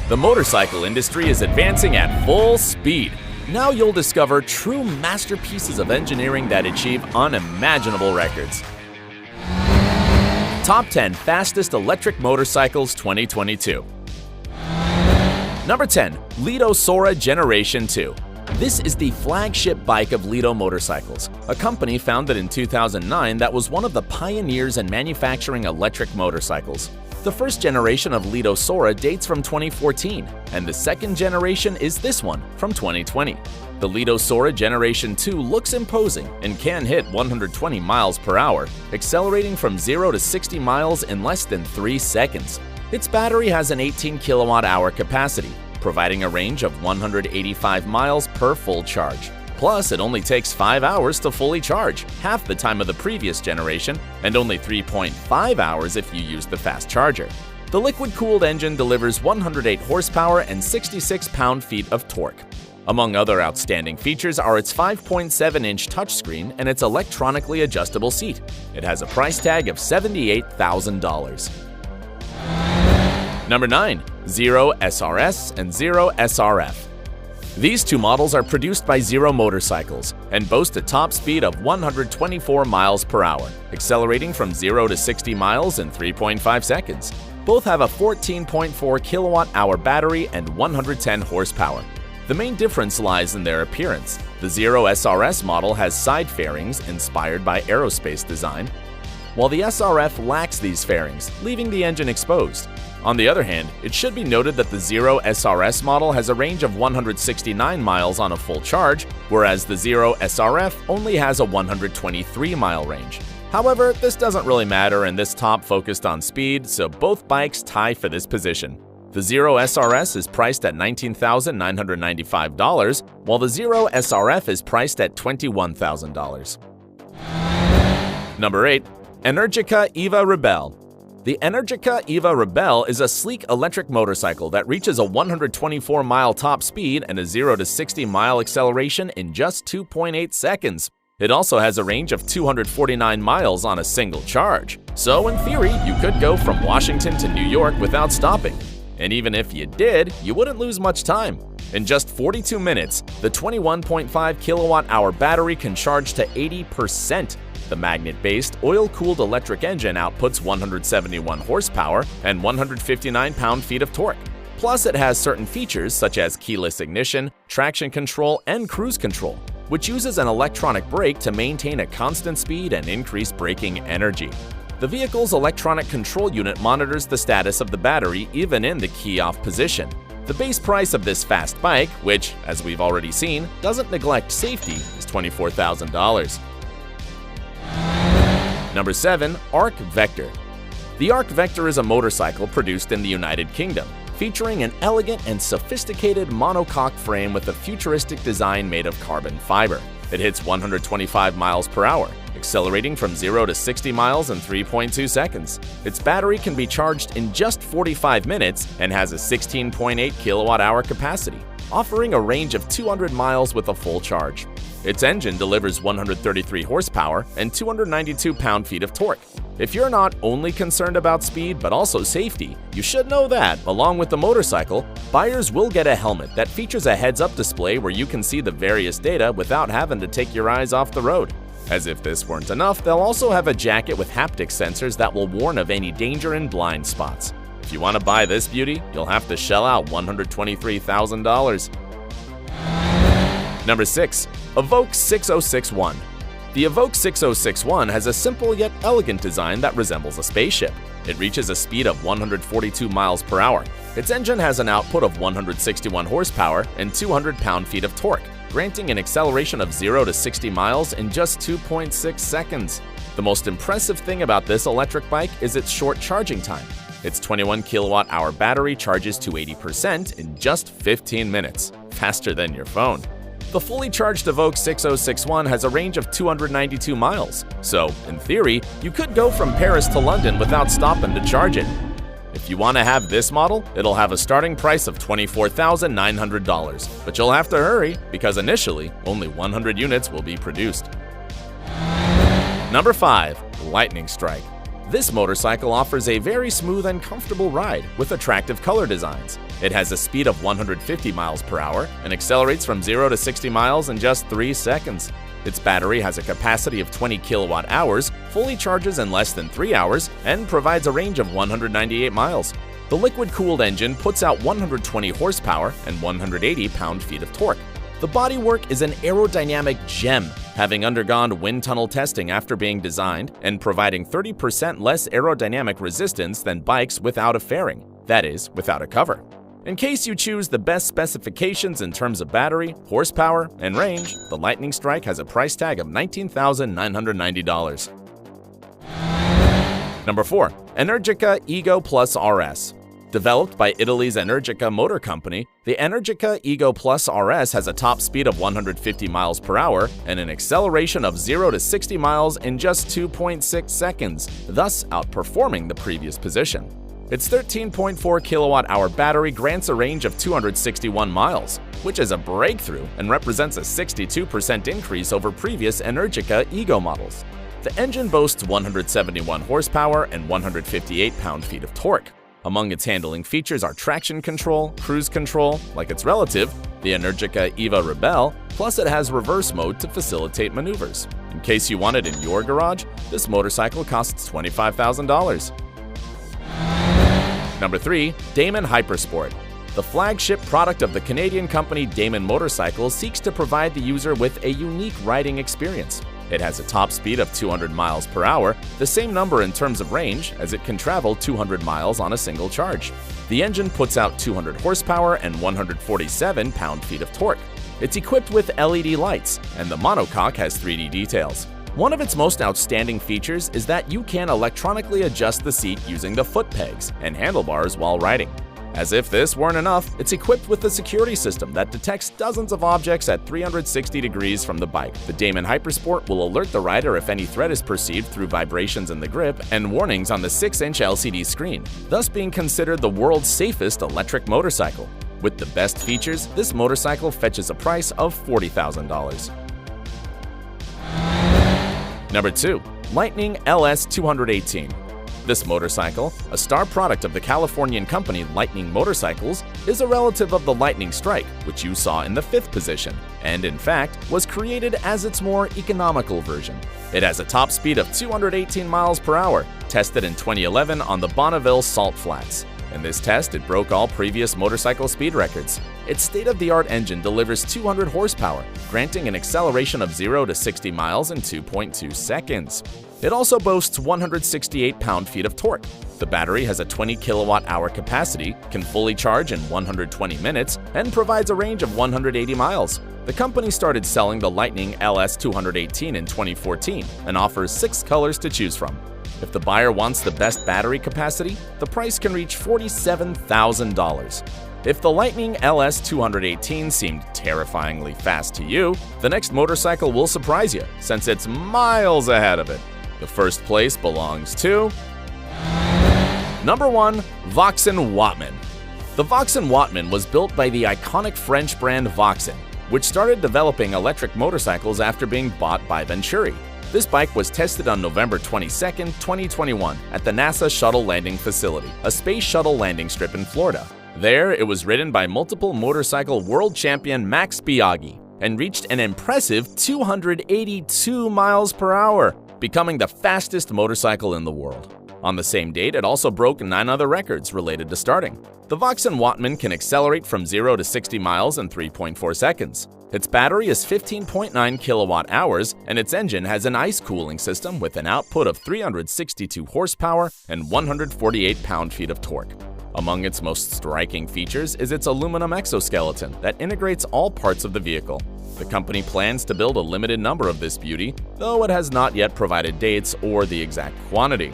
The motorcycle industry is advancing at full speed. Now you'll discover true masterpieces of engineering that achieve unimaginable records. Top 10 Fastest Electric Motorcycles 2022. Number 10. Lido Sora Generation 2. This is the flagship bike of Lido Motorcycles, a company founded in 2009 that was one of the pioneers in manufacturing electric motorcycles. The first generation of Lido Sora dates from 2014, and the second generation is this one from 2020. The Lido Sora Generation 2 looks imposing and can hit 120 miles per hour, accelerating from 0 to 60 miles in less than 3 seconds. Its battery has an 18 kilowatt-hour capacity, providing a range of 185 miles per full charge. Plus, it only takes 5 hours to fully charge, half the time of the previous generation, and only 3.5 hours if you use the fast charger. The liquid-cooled engine delivers 108 horsepower and 66 pound-feet of torque. Among other outstanding features are its 5.7-inch touchscreen and its electronically adjustable seat. It has a price tag of $78,000. Number 9. Zero SRS and Zero SRF. These two models are produced by Zero Motorcycles and boast a top speed of 124 miles per hour, accelerating from 0 to 60 miles in 3.5 seconds. Both have a 14.4 kilowatt-hour battery and 110 horsepower. The main difference lies in their appearance. The Zero SRS model has side fairings inspired by aerospace design, while the SRF lacks these fairings, leaving the engine exposed. On the other hand, it should be noted that the Zero SRS model has a range of 169 miles on a full charge, whereas the Zero SRF only has a 123-mile range. However, this doesn't really matter and this top focused on speed, so both bikes tie for this position. The Zero SRS is priced at $19,995, while the Zero SRF is priced at $21,000. Number 8. Energica EVA Rebelle. The Energica EVA Rebelle is a sleek electric motorcycle that reaches a 124-mile top speed and a 0 to 60-mile acceleration in just 2.8 seconds. It also has a range of 249 miles on a single charge. So in theory, you could go from Washington to New York without stopping. And even if you did, you wouldn't lose much time. In just 42 minutes, the 21.5 kilowatt-hour battery can charge to 80%. The magnet-based, oil-cooled electric engine outputs 171 horsepower and 159 pound-feet of torque. Plus, it has certain features such as keyless ignition, traction control, and cruise control, which uses an electronic brake to maintain a constant speed and increase braking energy. The vehicle's electronic control unit monitors the status of the battery even in the key-off position. The base price of this fast bike, which, as we've already seen, doesn't neglect safety, is $24,000. Number 7. Arc Vector. The Arc Vector is a motorcycle produced in the United Kingdom, featuring an elegant and sophisticated monocoque frame with a futuristic design made of carbon fiber. It hits 125 miles per hour, accelerating from 0 to 60 miles in 3.2 seconds. Its battery can be charged in just 45 minutes and has a 16.8 kilowatt-hour capacity, offering a range of 200 miles with a full charge. Its engine delivers 133 horsepower and 292 pound-feet of torque. If you're not only concerned about speed but also safety, you should know that, along with the motorcycle, buyers will get a helmet that features a heads-up display where you can see the various data without having to take your eyes off the road. As if this weren't enough, they'll also have a jacket with haptic sensors that will warn of any danger in blind spots. If you want to buy this beauty, you'll have to shell out $123,000. Number 6. Evoque 6061. The Evoque 6061 has a simple yet elegant design that resembles a spaceship. It reaches a speed of 142 miles per hour. Its engine has an output of 161 horsepower and 200 pound-feet of torque, granting an acceleration of 0 to 60 miles in just 2.6 seconds. The most impressive thing about this electric bike is its short charging time. Its 21 kilowatt-hour battery charges to 80% in just 15 minutes, faster than your phone. The fully charged Evoque 6061 has a range of 292 miles, so, in theory, you could go from Paris to London without stopping to charge it. If you want to have this model, it'll have a starting price of $24,900, but you'll have to hurry because initially, only 100 units will be produced. Number 5. Lightning Strike. This motorcycle offers a very smooth and comfortable ride with attractive color designs. It has a speed of 150 miles per hour and accelerates from 0 to 60 miles in just 3 seconds. Its battery has a capacity of 20 kilowatt hours, fully charges in less than 3 hours, and provides a range of 198 miles. The liquid-cooled engine puts out 120 horsepower and 180 pound-feet of torque. The bodywork is an aerodynamic gem, having undergone wind tunnel testing after being designed and providing 30% less aerodynamic resistance than bikes without a fairing, that is, without a cover. In case you choose the best specifications in terms of battery, horsepower, and range, the Lightning Strike has a price tag of $19,990. Number 4. Energica Ego Plus RS. Developed by Italy's Energica Motor Company, the Energica Ego Plus RS has a top speed of 150 miles per hour and an acceleration of 0 to 60 miles in just 2.6 seconds, thus outperforming the previous position. Its 13.4 kilowatt-hour battery grants a range of 261 miles, which is a breakthrough and represents a 62% increase over previous Energica Ego models. The engine boasts 171 horsepower and 158 pound-feet of torque. Among its handling features are traction control, cruise control, like its relative, the Energica EVA Rebelle, plus it has reverse mode to facilitate maneuvers. In case you want it in your garage, this motorcycle costs $25,000. Number 3. Damon Hypersport. The flagship product of the Canadian company Damon Motorcycles seeks to provide the user with a unique riding experience. It has a top speed of 200 miles per hour, the same number in terms of range, as it can travel 200 miles on a single charge. The engine puts out 200 horsepower and 147 pound-feet of torque. It's equipped with LED lights, and the monocoque has 3D details. One of its most outstanding features is that you can electronically adjust the seat using the foot pegs and handlebars while riding. As if this weren't enough, it's equipped with a security system that detects dozens of objects at 360 degrees from the bike. The Damon Hypersport will alert the rider if any threat is perceived through vibrations in the grip and warnings on the 6-inch LCD screen, thus being considered the world's safest electric motorcycle. With the best features, this motorcycle fetches a price of $40,000. Number 2. Lightning LS 218. This motorcycle, a star product of the Californian company Lightning Motorcycles, is a relative of the Lightning Strike, which you saw in the 5th position, and in fact, was created as its more economical version. It has a top speed of 218 miles per hour, tested in 2011 on the Bonneville Salt Flats. In this test, it broke all previous motorcycle speed records. Its state-of-the-art engine delivers 200 horsepower, granting an acceleration of 0 to 60 miles in 2.2 seconds. It also boasts 168 pound-feet of torque. The battery has a 20 kilowatt-hour capacity, can fully charge in 120 minutes, and provides a range of 180 miles. The company started selling the Lightning LS 218 in 2014 and offers 6 colors to choose from. If the buyer wants the best battery capacity, the price can reach $47,000. If the Lightning LS 218 seemed terrifyingly fast to you, the next motorcycle will surprise you, since it's miles ahead of it. The first place belongs to Number 1. Vauxhall Wattman. The Vauxhall Wattman was built by the iconic French brand Vauxhall, which started developing electric motorcycles after being bought by Venturi. This bike was tested on November 22, 2021 at the NASA Shuttle Landing Facility, a space shuttle landing strip in Florida. There, it was ridden by multiple motorcycle world champion Max Biaggi and reached an impressive 282 miles per hour, becoming the fastest motorcycle in the world. On the same date, it also broke 9 other records related to starting. The Vauxhall Wattman can accelerate from 0 to 60 miles in 3.4 seconds. Its battery is 15.9 kilowatt hours, and its engine has an ice cooling system with an output of 362 horsepower and 148 pound-feet of torque. Among its most striking features is its aluminum exoskeleton that integrates all parts of the vehicle. The company plans to build a limited number of this beauty, though it has not yet provided dates or the exact quantity.